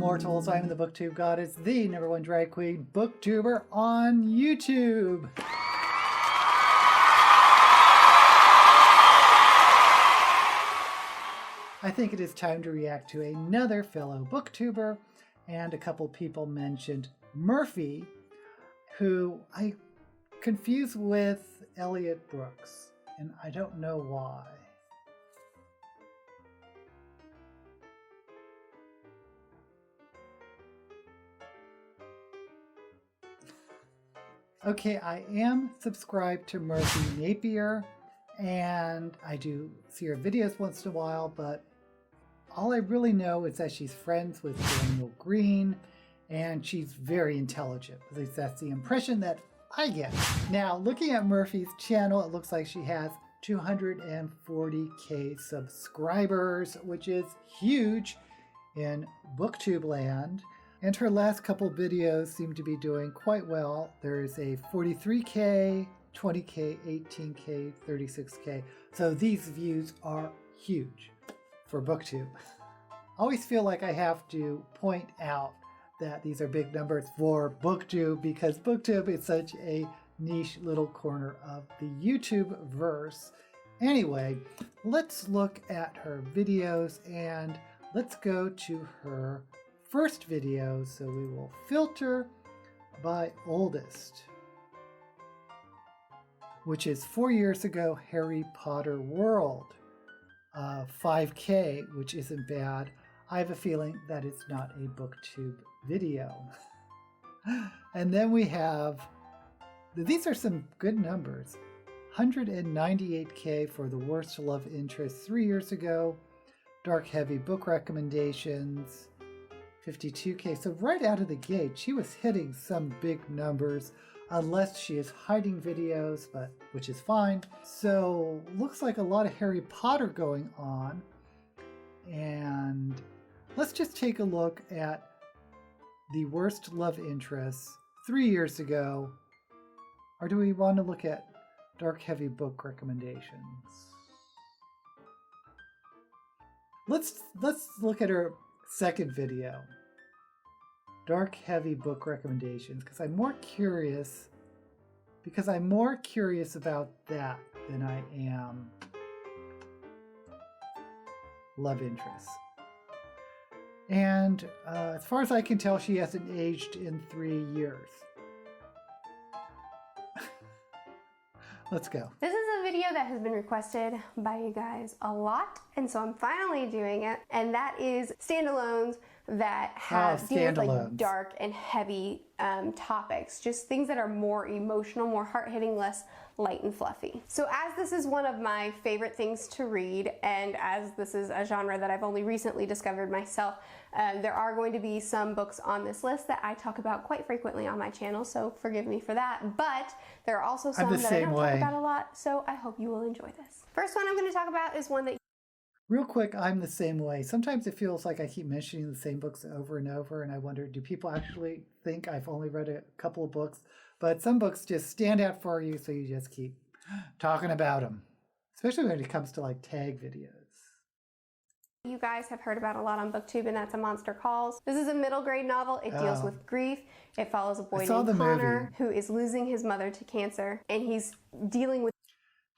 mortals. I'm the booktube goddess, the #1 drag queen booktuber on YouTube. I think it is time to react to another fellow booktuber, and a couple people mentioned Merphy, who I confuse with Elliot Brooks, and I don't know why. Okay, I am subscribed to Merphy Napier, and I do see her videos once in a while, but all I really know is that she's friends with Daniel Green, and she's very intelligent. At least that's the impression that I get. Now, looking at Merphy's channel, it looks like she has 240K subscribers, which is huge in booktube land. And her last couple videos seem to be doing quite well. There's a 43K, 20K, 18K, 36K. So these views are huge for booktube. I always feel like I have to point out that these are big numbers for booktube because booktube is such a niche little corner of the YouTube verse. Anyway, let's look at her videos and let's go to her first video. So we will filter by oldest, which is 4 years ago, Harry Potter World. 5K, which isn't bad. I have a feeling that it's not a booktube video. And then we have, these are some good numbers. 198K for the worst love interest 3 years ago. Dark heavy book recommendations. 52K. So right out of the gate, she was hitting some big numbers, unless she is hiding videos, but which is fine. So looks like a lot of Harry Potter going on. And let's just take a look at the worst love interest 3 years ago. Or do we want to look at dark heavy book recommendations? Let's look at her second video. Dark heavy book recommendations, because I'm more curious about that than I am love interest. And as far as I can tell, she hasn't aged in 3 years. Let's go. This is a video that has been requested by you guys a lot, and so I'm finally doing it. And that is standalones that have deal with like dark and heavy topics, just things that are more emotional, more hard-hitting, less light and fluffy. So as this is one of my favorite things to read, and as this is a genre that I've only recently discovered myself, there are going to be some books on this list that I talk about quite frequently on my channel, so forgive me for that. But there are also some that I don't talk about a lot, so I hope you will enjoy this. First one I'm going to talk about is one that... Real quick, I'm the same way. Sometimes it feels like I keep mentioning the same books over and over, and I wonder, do people actually think I've only read a couple of books? But some books just stand out for you, so you just keep talking about them, especially when it comes to like tag videos. You guys have heard about a lot on BookTube, and that's A Monster Calls. This is a middle grade novel. It deals with grief. It follows a boy named Connor who is losing his mother to cancer, and he's dealing with...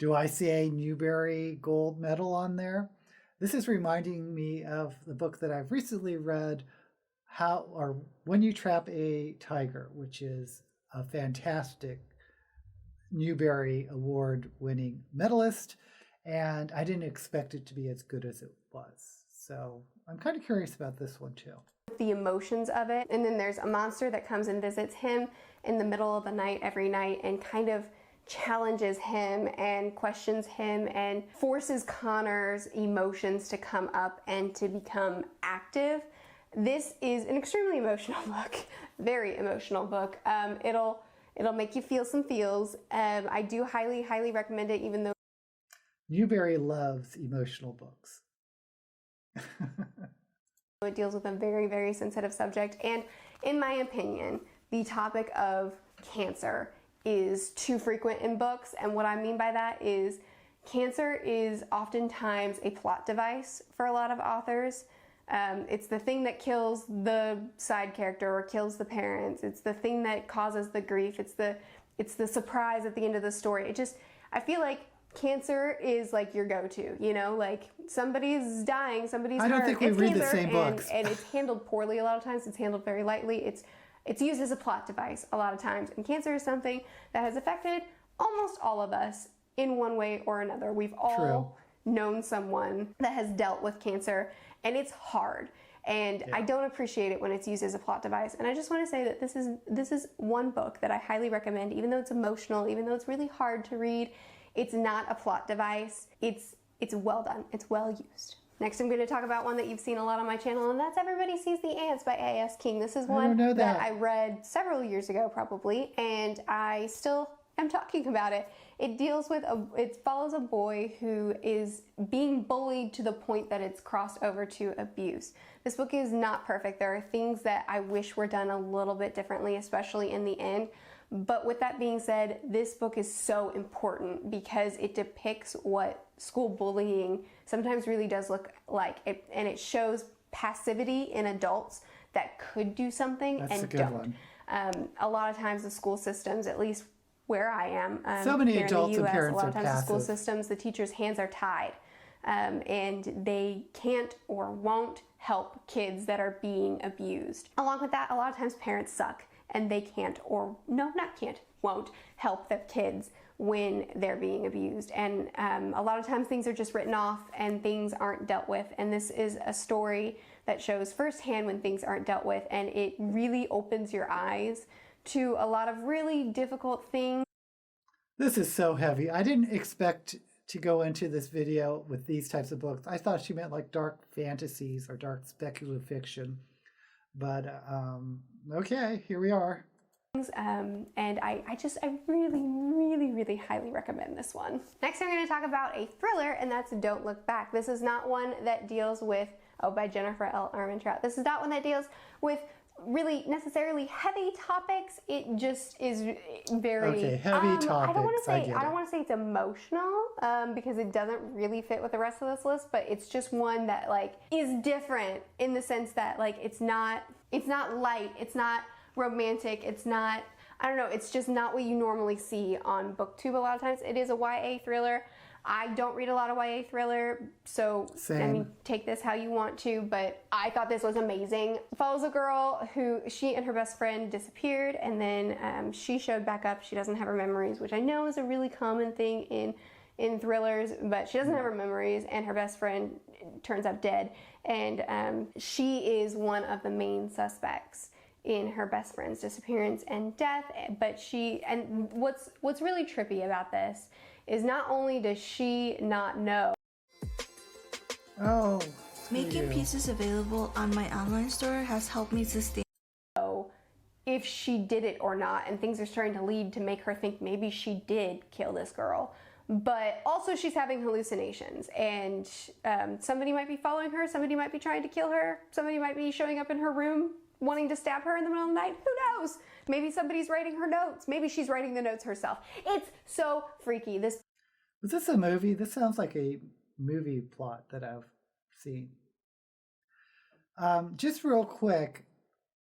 Do I see a Newbery Gold Medal on there? This is reminding me of the book that I've recently read, When You Trap a Tiger, which is a fantastic Newbery Award winning medalist, and I didn't expect it to be as good as it was. So I'm kind of curious about this one too. The emotions of it, and then there's a monster that comes and visits him in the middle of the night every night and kind of challenges him and questions him and forces Connor's emotions to come up and to become active. This is an extremely emotional book, very emotional book. It'll make you feel some feels. I do highly recommend it, even though Newbery loves emotional books. It deals with a very sensitive subject, and in my opinion, the topic of cancer is too frequent in books. And what I mean by that is cancer is oftentimes a plot device for a lot of authors. It's the thing that kills the side character or kills the parents. It's the thing that causes the grief. It's the surprise at the end of the story. I feel like cancer is like your go-to, you know, like somebody's dying, somebody's hurt. I don't think we read the same books. And it's handled poorly a lot of times. It's handled very lightly. It's used as a plot device a lot of times. And cancer is something that has affected almost all of us in one way or another. We've all known someone that has dealt with cancer, and it's hard. And I don't appreciate it when it's used as a plot device. And I just want to say that this is one book that I highly recommend, even though it's emotional, even though it's really hard to read. It's not a plot device. It's well done. It's well used. Next, I'm going to talk about one that you've seen a lot on my channel, and that's Everybody Sees the Ants by A.S. King. This is one that I read several years ago, probably, and I still am talking about it. It follows a boy who is being bullied to the point that it's crossed over to abuse. This book is not perfect. There are things that I wish were done a little bit differently, especially in the end. But with that being said, this book is so important because it depicts what school bullying sometimes really does look like. And it shows passivity in adults that could do something and don't. A lot of times the school systems, at least where I am, so many here adults in the US, and parents a lot are of times passive. the school systems, the teachers' hands are tied. And they can't or won't help kids that are being abused. Along with that, a lot of times parents suck and they won't help their kids when they're being abused. And a lot of times things are just written off and things aren't dealt with. And this is a story that shows firsthand when things aren't dealt with, and it really opens your eyes to a lot of really difficult things. This is so heavy. I didn't expect to go into this video with these types of books. I thought she meant like dark fantasies or dark speculative fiction. But okay, here we are. And I really highly recommend this one. Next, I'm going to talk about a thriller, and that's Don't Look Back. This is not one that deals with, by Jennifer L. Armentrout. This is not one that deals with really necessarily heavy topics. It just is very heavy topics. I don't want to say it's emotional because it doesn't really fit with the rest of this list, but it's just one that like is different in the sense that like it's not light, it's not romantic, it's not, I don't know, it's just not what you normally see on BookTube a lot of times. It is a YA thriller. I don't read a lot of YA thriller, so same. I mean, take this how you want to, but I thought this was amazing. It follows a girl who, she and her best friend disappeared, and then she showed back up. She doesn't have her memories, which I know is a really common thing in thrillers, but she doesn't have her memories, and her best friend turns up dead, and she is one of the main suspects in her best friend's disappearance and death. But what's really trippy about this is not only does she not know. Making pieces available on my online store has helped me sustain If she did it or not, and things are starting to lead to make her think maybe she did kill this girl. But also she's having hallucinations, and somebody might be following her, somebody might be trying to kill her, somebody might be showing up in her room wanting to stab her in the middle of the night. Who knows? Maybe somebody's writing her notes. Maybe she's writing the notes herself. It's so freaky. Was this a movie? This sounds like a movie plot that I've seen. Just real quick,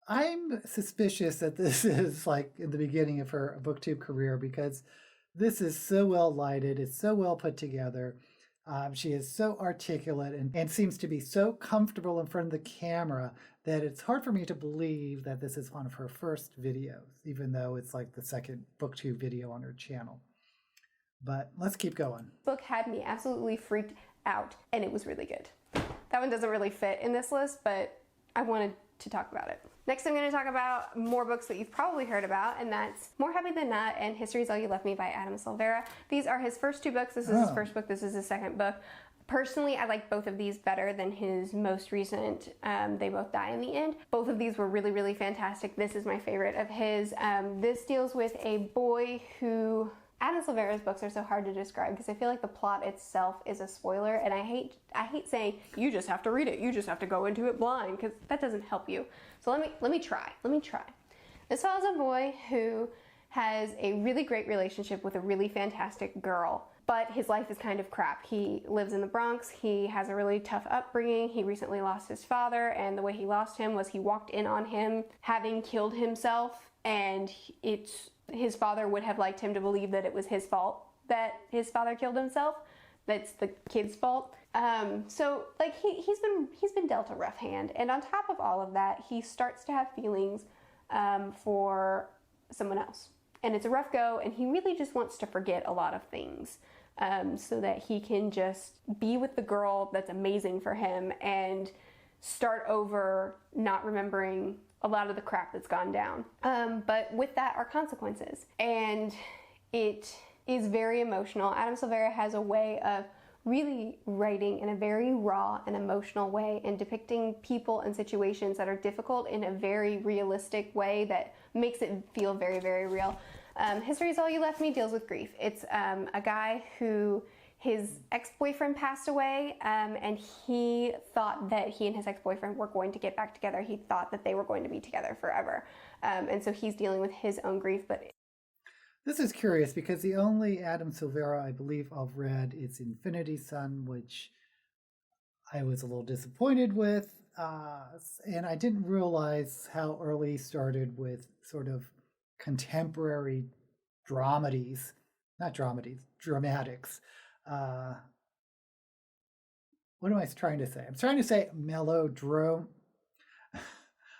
I'm suspicious that this is like in the beginning of her BookTube career, because this is so well lighted, it's so well put together. She is so articulate and seems to be so comfortable in front of the camera that it's hard for me to believe that this is one of her first videos, even though it's like the second BookTube video on her channel. But let's keep going. This book had me absolutely freaked out, and it was really good. That one doesn't really fit in this list, but I wanted to talk about it. Next, I'm going to talk about more books that you've probably heard about, and that's More Happy Than Not and History's All You Left Me by Adam Silvera. These are his first two books. This is his first book. This is his second book. Personally, I like both of these better than his most recent, They Both Die in the End. Both of these were really fantastic. This is my favorite of his. This deals with a boy who... Adam Silvera's books are so hard to describe because I feel like the plot itself is a spoiler, and I hate saying you just have to read it, you just have to go into it blind, because that doesn't help you. So let me try. This follows a boy who has a really great relationship with a really fantastic girl, but his life is kind of crap. He lives in the Bronx. He has a really tough upbringing. He recently lost his father, and the way he lost him was he walked in on him having killed himself, and his father would have liked him to believe that it was his fault that his father killed himself. That's the kid's fault. So like he's been dealt a rough hand, and on top of all of that, he starts to have feelings for someone else, and it's a rough go, and he really just wants to forget a lot of things so that he can just be with the girl that's amazing for him and start over, not remembering a lot of the crap that's gone down. But with that are consequences, and it is very emotional. Adam Silvera has a way of really writing in a very raw and emotional way and depicting people and situations that are difficult in a very realistic way that makes it feel very, very real. History Is All You Left Me deals with grief. It's a guy who his ex-boyfriend passed away, and he thought that he and his ex-boyfriend were going to get back together. He thought that they were going to be together forever. And so he's dealing with his own grief. But this is curious because the only Adam Silvera I believe I've read is Infinity Son, which I was a little disappointed with. And I didn't realize how early he started with sort of contemporary dramatics. What am I trying to say? I'm trying to say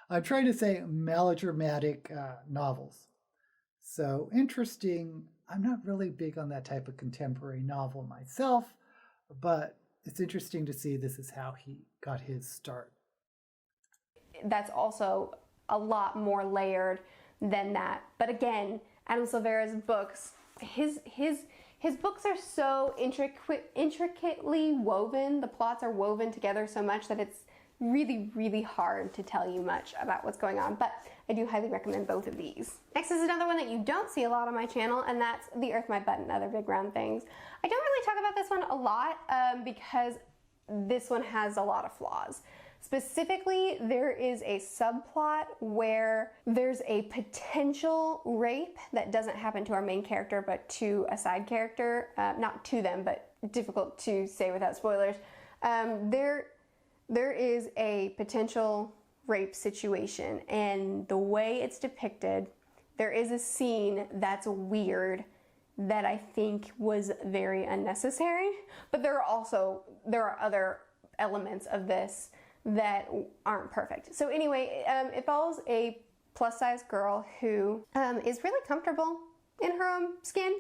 I'm trying to say melodramatic novels. So interesting. I'm not really big on that type of contemporary novel myself, but it's interesting to see this is how he got his start. That's also a lot more layered than that. But again, Adam Silvera's books, his books are so intricately woven. The plots are woven together so much that it's really, really hard to tell you much about what's going on. But I do highly recommend both of these. Next is another one that you don't see a lot on my channel, and that's The Earth, My Butt, and Other Big Round Things. I don't really talk about this one a lot because this one has a lot of flaws. Specifically, there is a subplot where there's a potential rape that doesn't happen to our main character, but to a side character. Not to them, but difficult to say without spoilers. There is a potential rape situation, and the way it's depicted, there is a scene that's weird that I think was very unnecessary, but there are other elements of this that aren't perfect. So anyway, it follows a plus-size girl who is really comfortable in her own skin.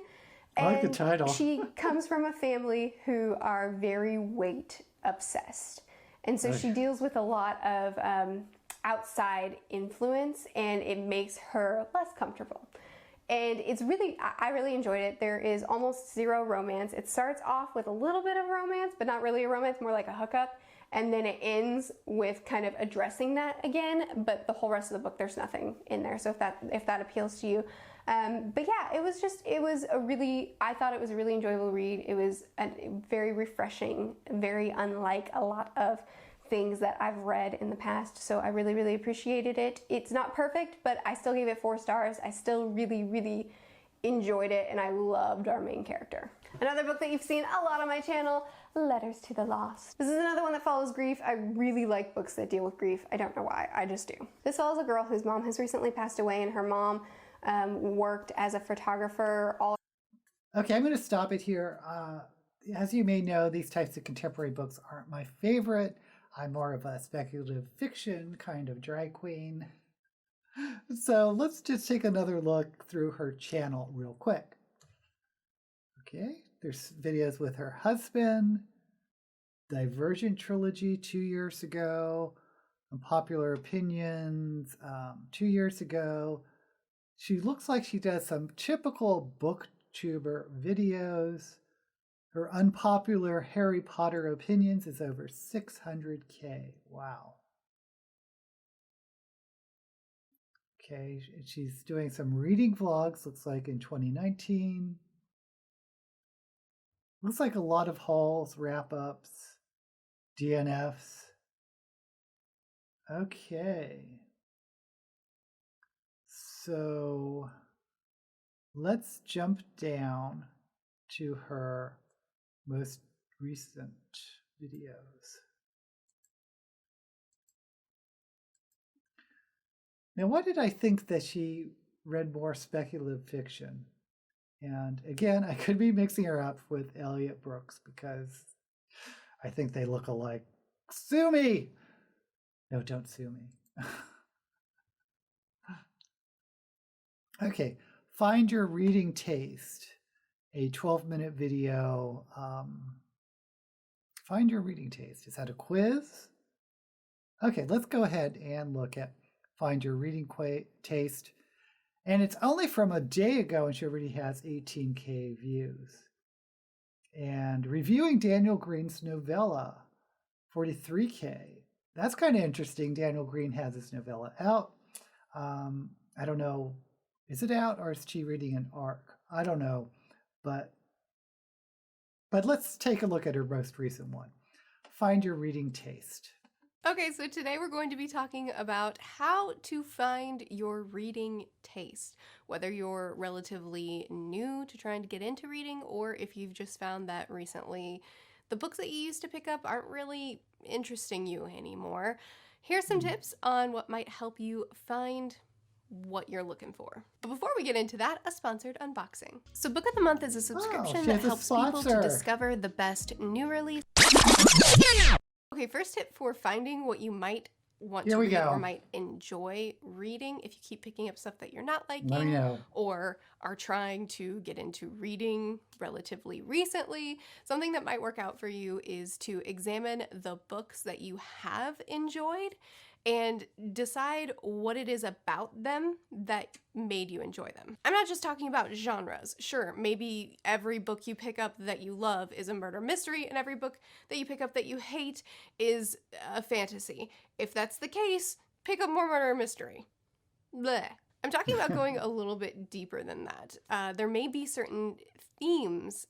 I like the title. She comes from a family who are very weight obsessed. And so she deals with a lot of outside influence, and it makes her less comfortable. And it's really, I really enjoyed it. There is almost zero romance. It starts off with a little bit of romance, but not really a romance, more like a hookup. And then it ends with kind of addressing that again, but the whole rest of the book, there's nothing in there. So if that appeals to you. But yeah, I thought it was a really enjoyable read. It was very refreshing, very unlike a lot of things that I've read in the past. So I really, really appreciated it. It's not perfect, but I still gave it 4 stars. I still really, really enjoyed it, and I loved our main character. Another book that you've seen a lot on my channel, Letters to the Lost. This is another one that follows grief. I really like books that deal with grief. I don't know why, I just do. This follows a girl whose mom has recently passed away, and her mom worked as a photographer. Okay, I'm going to stop it here. As you may know, these types of contemporary books aren't my favorite. I'm more of a speculative fiction kind of drag queen. So let's just take another look through her channel real quick. Okay, there's videos with her husband, Divergent Trilogy 2 years ago, Unpopular Opinions 2 years ago. She looks like she does some typical booktuber videos. Her unpopular Harry Potter opinions is over 600K. Wow. Okay, she's doing some reading vlogs, looks like in 2019. Looks like a lot of hauls, wrap-ups, DNFs. Okay. So let's jump down to her most recent videos. Now, why did I think that she read more speculative fiction? And again, I could be mixing her up with Elliot Brooks because I think they look alike. Sue me! No, don't sue me. Okay, find your reading taste. A 12-minute video. Find your reading taste. Is that a quiz? Okay, let's go ahead and look at find your reading taste. And it's only from a day ago, and she already has 18K views. And reviewing Daniel Green's novella, 43K. That's kind of interesting. Daniel Green has his novella out. I don't know, is it out or is she reading an arc? I don't know, but let's take a look at her most recent one. Find your reading taste. Okay, so today we're going to be talking about how to find your reading taste, whether you're relatively new to trying to get into reading or if you've just found that recently the books that you used to pick up aren't really interesting you anymore. Here's some tips on what might help you find what you're looking for. But before we get into that, a sponsored unboxing. So Book of the Month is a subscription that helps people to discover the best new release. Okay, first tip for finding what you might want to read or might enjoy reading if you keep picking up stuff that you're not liking or are trying to get into reading relatively recently. Something that might work out for you is to examine the books that you have enjoyed and decide what it is about them that made you enjoy them. I'm not just talking about genres. Sure, maybe every book you pick up that you love is a murder mystery and every book that you pick up that you hate is a fantasy. If that's the case, pick up more murder mystery. Bleh. I'm talking about going a little bit deeper than that. There may be certain themes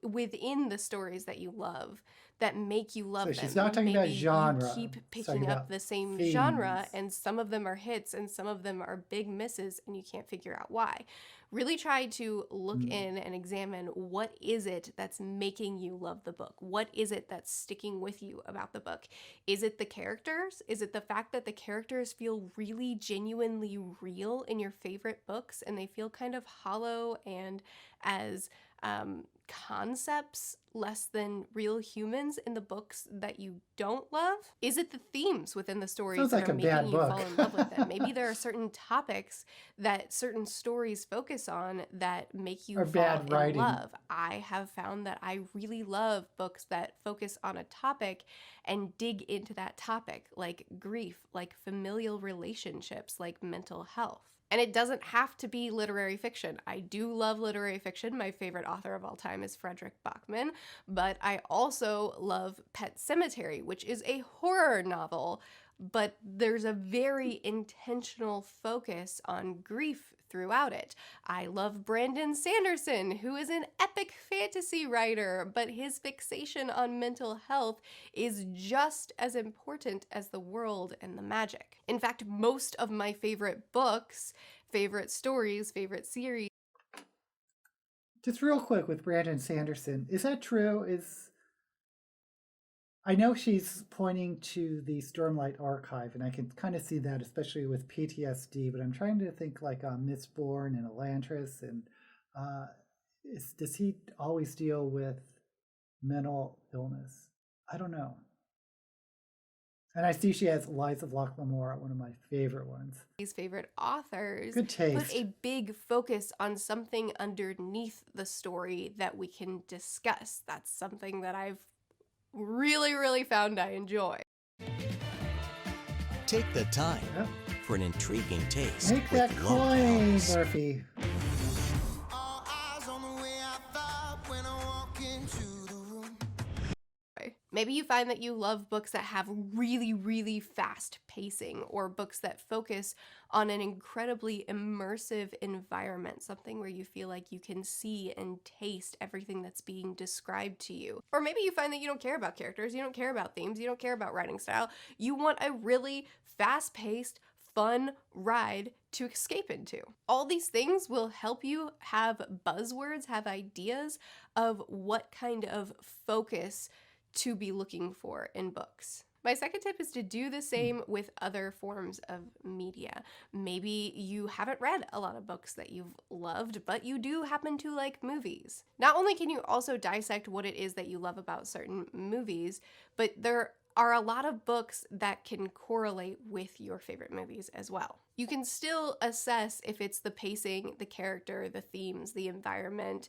within the stories that you love that make you love them. So she's not talking about genre. You keep picking up the same genre, and some of them are hits and some of them are big misses, and you can't figure out why. Really try to look in and examine what is it that's making you love the book? What is it that's sticking with you about the book? Is it the characters? Is it the fact that the characters feel really genuinely real in your favorite books and they feel kind of hollow and as concepts less than real humans in the books that you don't love? Is it the themes within the stories that are making you fall in love with them? Maybe there are certain topics that certain stories focus on that make you fall in love. I have found that I really love books that focus on a topic and dig into that topic, like grief, like familial relationships, like mental health. And it doesn't have to be literary fiction. I do love literary fiction. My favorite author of all time is Frederick Bachman, but I also love Pet Sematary, which is a horror novel, but there's a very intentional focus on grief throughout it. I love Brandon Sanderson, who is an epic fantasy writer, but his fixation on mental health is just as important as the world and the magic. In fact, most of my favorite books, favorite stories, favorite series. Just real quick with Brandon Sanderson, is that true? I know she's pointing to the Stormlight Archive, and I can kind of see that, especially with PTSD, but I'm trying to think like Mistborn and Elantris, and does he always deal with mental illness? I don't know. And I see she has Lies of Locke Lamora, one of my favorite ones. These favorite authors Good taste. Put a big focus on something underneath the story that we can discuss. That's something that I've really found I enjoy. Take the time for an intriguing taste. Make that coin, Merphy. Maybe you find that you love books that have really fast pacing, or books that focus on an incredibly immersive environment, something where you feel like you can see and taste everything that's being described to you. Or maybe you find that you don't care about characters, you don't care about themes, you don't care about writing style. You want a really fast-paced, fun ride to escape into. All these things will help you have buzzwords, have ideas of what kind of focus to be looking for in books. My second tip is to do the same with other forms of media. Maybe you haven't read a lot of books that you've loved, but you do happen to like movies. Not only can you also dissect what it is that you love about certain movies, but there are a lot of books that can correlate with your favorite movies as well. You can still assess if it's the pacing, the character, the themes, the environment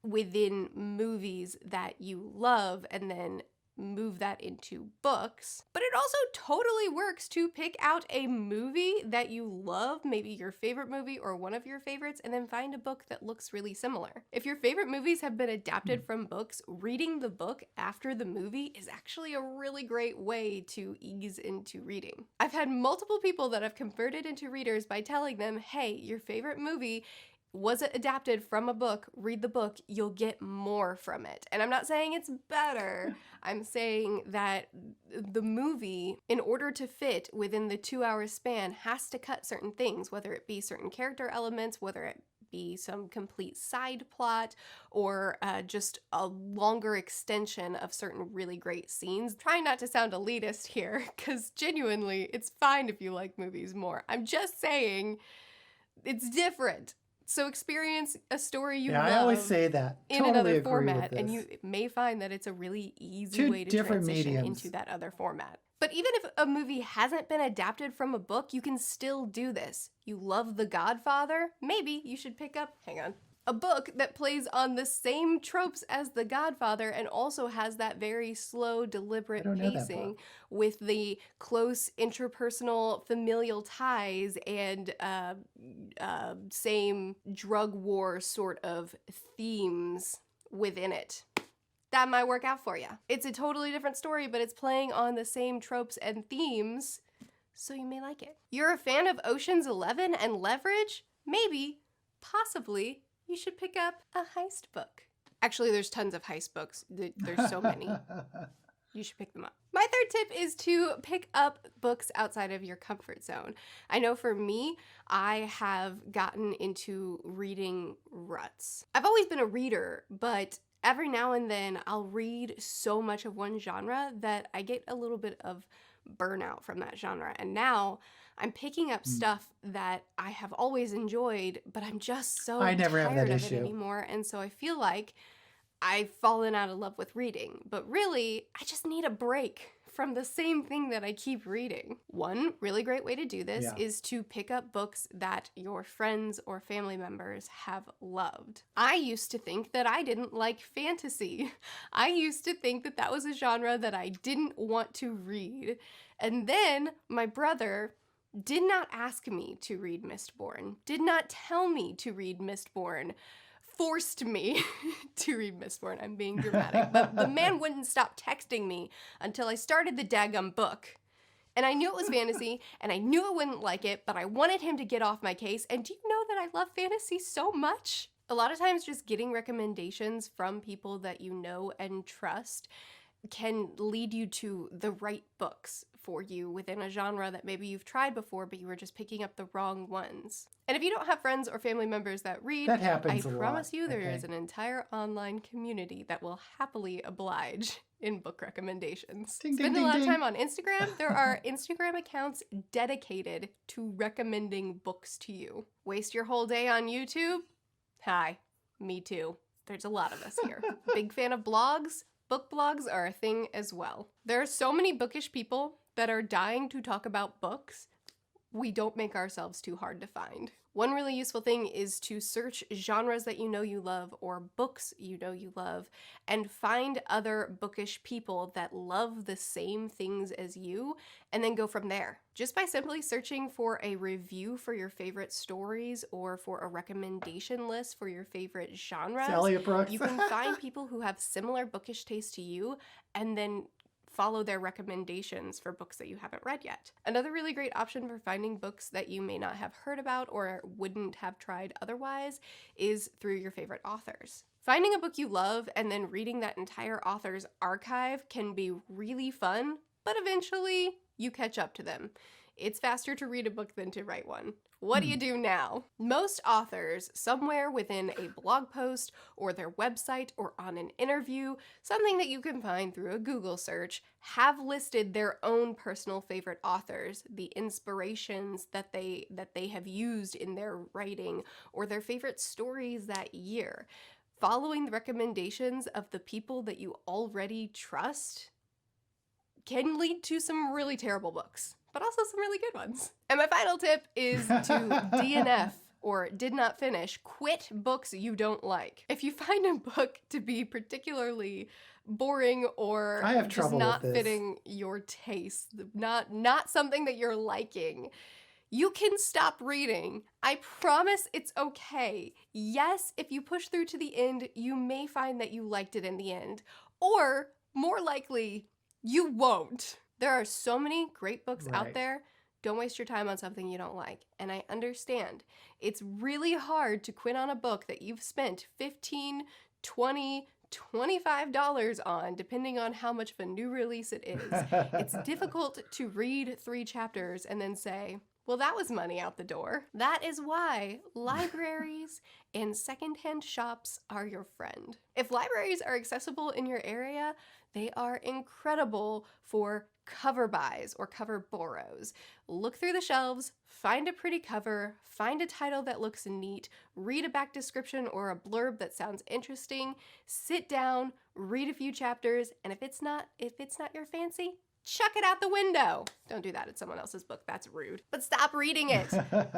within movies that you love, and then move that into books. But it also totally works to pick out a movie that you love, maybe your favorite movie or one of your favorites, and then find a book that looks really similar. If your favorite movies have been adapted from books, reading the book after the movie is actually a really great way to ease into reading. I've had multiple people that have converted into readers by telling them, hey, your favorite movie was it adapted from a book, read the book, you'll get more from it. And I'm not saying it's better. I'm saying that the movie, in order to fit within the 2-hour span, has to cut certain things, whether it be certain character elements, whether it be some complete side plot, or just a longer extension of certain really great scenes. Trying not to sound elitist here, because genuinely, it's fine if you like movies more. I'm just saying it's different. So experience a story you love. I always say that. In another format, and you may find that it's a really easy way to transition into that other format. But even if a movie hasn't been adapted from a book, you can still do this. You love The Godfather? Maybe you should pick up, a book that plays on the same tropes as The Godfather and also has that very slow, deliberate pacing with the close interpersonal familial ties and same drug war sort of themes within it. That might work out for you. It's a totally different story, but it's playing on the same tropes and themes, so you may like it. You're a fan of Ocean's 11 and Leverage? Maybe, possibly, you should pick up a heist book. Actually, there's tons of heist books. There's so many. You should pick them up. My third tip is to pick up books outside of your comfort zone. I know for me, I have gotten into reading ruts. I've always been a reader, but every now and then I'll read so much of one genre that I get a little bit of burnout from that genre. And now I'm picking up stuff that I have always enjoyed, but I'm just so tired of it anymore. And so I feel like I've fallen out of love with reading. But really, I just need a break from the same thing that I keep reading. One really great way to do this is to pick up books that your friends or family members have loved. I used to think that I didn't like fantasy. I used to think that that was a genre that I didn't want to read. And then my brother did not ask me to read Mistborn, did not tell me to read Mistborn, forced me to read Mistborn. I'm being dramatic, but the man wouldn't stop texting me until I started the daggum book. And I knew it was fantasy, and I knew I wouldn't like it, but I wanted him to get off my case. And do you know that I love fantasy so much? A lot of times just getting recommendations from people that you know and trust can lead you to the right books for you within a genre that maybe you've tried before, but you were just picking up the wrong ones. And if you don't have friends or family members that read, I promise you there is an entire online community that will happily oblige in book recommendations. Spend a lot of time on Instagram. There are Instagram accounts dedicated to recommending books to you. Waste your whole day on YouTube? Hi, me too. There's a lot of us here. Big fan of blogs? Book blogs are a thing as well. There are so many bookish people that are dying to talk about books. We don't make ourselves too hard to find. One really useful thing is to search genres that you know you love or books you know you love and find other bookish people that love the same things as you and then go from there. Just by simply searching for a review for your favorite stories or for a recommendation list for your favorite genres, you can find people who have similar bookish taste to you and then follow their recommendations for books that you haven't read yet. Another really great option for finding books that you may not have heard about or wouldn't have tried otherwise is through your favorite authors. Finding a book you love and then reading that entire author's archive can be really fun, but eventually you catch up to them. It's faster to read a book than to write one. What do you do now? Most authors, somewhere within a blog post or their website or on an interview, something that you can find through a Google search, have listed their own personal favorite authors, the inspirations that they have used in their writing, or their favorite stories that year. Following the recommendations of the people that you already trust can lead to some really terrible books, but also some really good ones. And my final tip is to DNF, or did not finish, quit books you don't like. If you find a book to be particularly boring or just not fitting your taste, not something that you're liking, you can stop reading. I promise it's okay. Yes, if you push through to the end, you may find that you liked it in the end, or more likely, you won't. There are so many great books out there. Don't waste your time on something you don't like. And I understand. It's really hard to quit on a book that you've spent $15, $20, $25 on, depending on how much of a new release it is. It's difficult to read 3 chapters and then say, well, that was money out the door. That is why libraries and secondhand shops are your friend. If libraries are accessible in your area, they are incredible for cover buys or cover borrows. Look through the shelves, find a pretty cover, find a title that looks neat, read a back description or a blurb that sounds interesting, sit down, read a few chapters, and if it's not your fancy, chuck it out the window. Don't do that. It's someone else's book. That's rude. But stop reading it.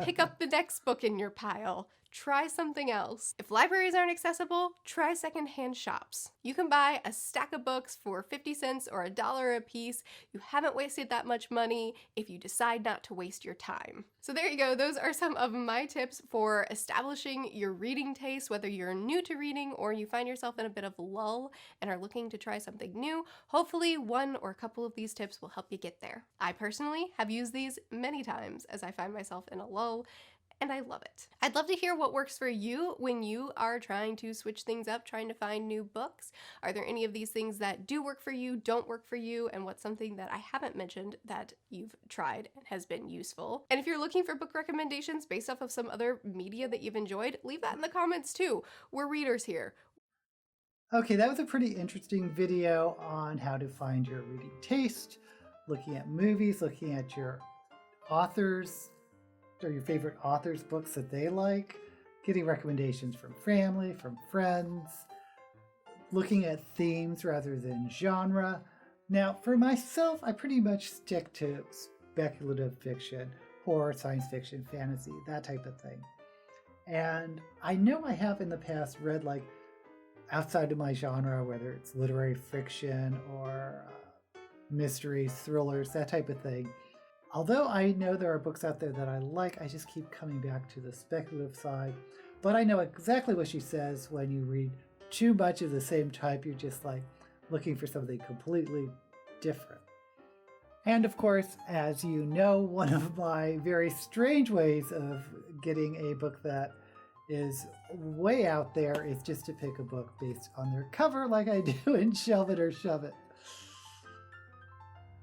Pick up the next book in your pile. Try something else. If libraries aren't accessible, try secondhand shops. You can buy a stack of books for 50 cents or $1 a piece. You haven't wasted that much money if you decide not to waste your time. So there you go. Those are some of my tips for establishing your reading taste, whether you're new to reading or you find yourself in a bit of a lull and are looking to try something new. Hopefully one or a couple of these tips will help you get there. I personally have used these many times as I find myself in a lull, and I love it. I'd love to hear what works for you when you are trying to switch things up, trying to find new books. Are there any of these things that do work for you, don't work for you, and what's something that I haven't mentioned that you've tried and has been useful? And if you're looking for book recommendations based off of some other media that you've enjoyed, leave that in the comments too. We're readers here. Okay, that was a pretty interesting video on how to find your reading taste, looking at movies, looking at your authors, or your favorite authors' books that they like, getting recommendations from family, from friends, looking at themes rather than genre. Now, for myself, I pretty much stick to speculative fiction, horror, science fiction, fantasy, that type of thing. And I know I have in the past read like outside of my genre, whether it's literary fiction or mysteries, thrillers, that type of thing. Although I know there are books out there that I like, I just keep coming back to the speculative side. But I know exactly what she says when you read too much of the same type, you're just like looking for something completely different. And of course, as you know, one of my very strange ways of getting a book that is way out there is just to pick a book based on their cover like I do in Shelve It or Shove It.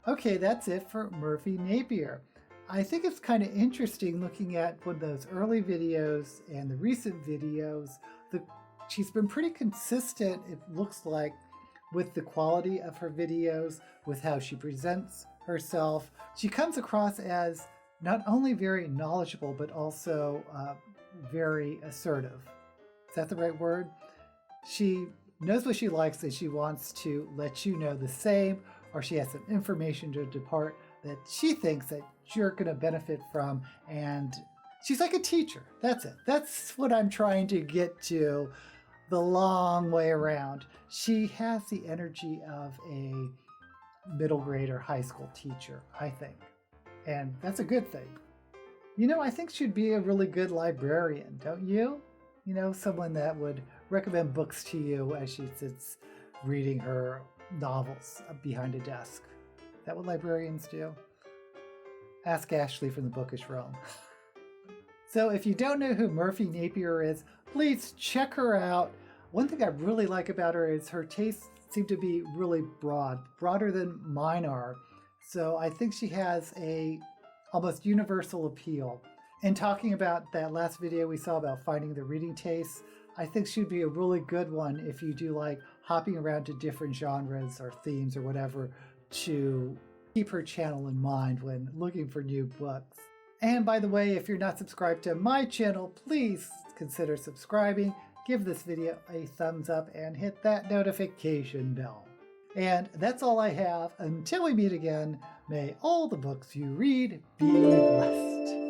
Okay, that's it for Merphy Napier. I think it's kind of interesting looking at one of those early videos and the recent videos. She's been pretty consistent, it looks like, with the quality of her videos, with how she presents herself. She comes across as not only very knowledgeable, but also very assertive. Is that the right word? She knows what she likes and she wants to let you know the same, or she has some information to depart that she thinks that you're going to benefit from. And she's like a teacher. That's it. That's what I'm trying to get to the long way around. She has the energy of a middle grade or high school teacher, I think. And that's a good thing. You know, I think she'd be a really good librarian, don't you? You know, someone that would recommend books to you as she sits reading her novels behind a desk. Is that what librarians do? Ask Ashley from the Bookish Realm. So if you don't know who Merphy Napier is, please check her out. One thing I really like about her is her tastes seem to be really broad, broader than mine are. So I think she has a almost universal appeal. And talking about that last video we saw about finding the reading tastes, I think she'd be a really good one if you do like hopping around to different genres or themes or whatever to keep her channel in mind when looking for new books. And by the way, if you're not subscribed to my channel, please consider subscribing, give this video a thumbs up, and hit that notification bell. And that's all I have. Until we meet again, may all the books you read be blessed.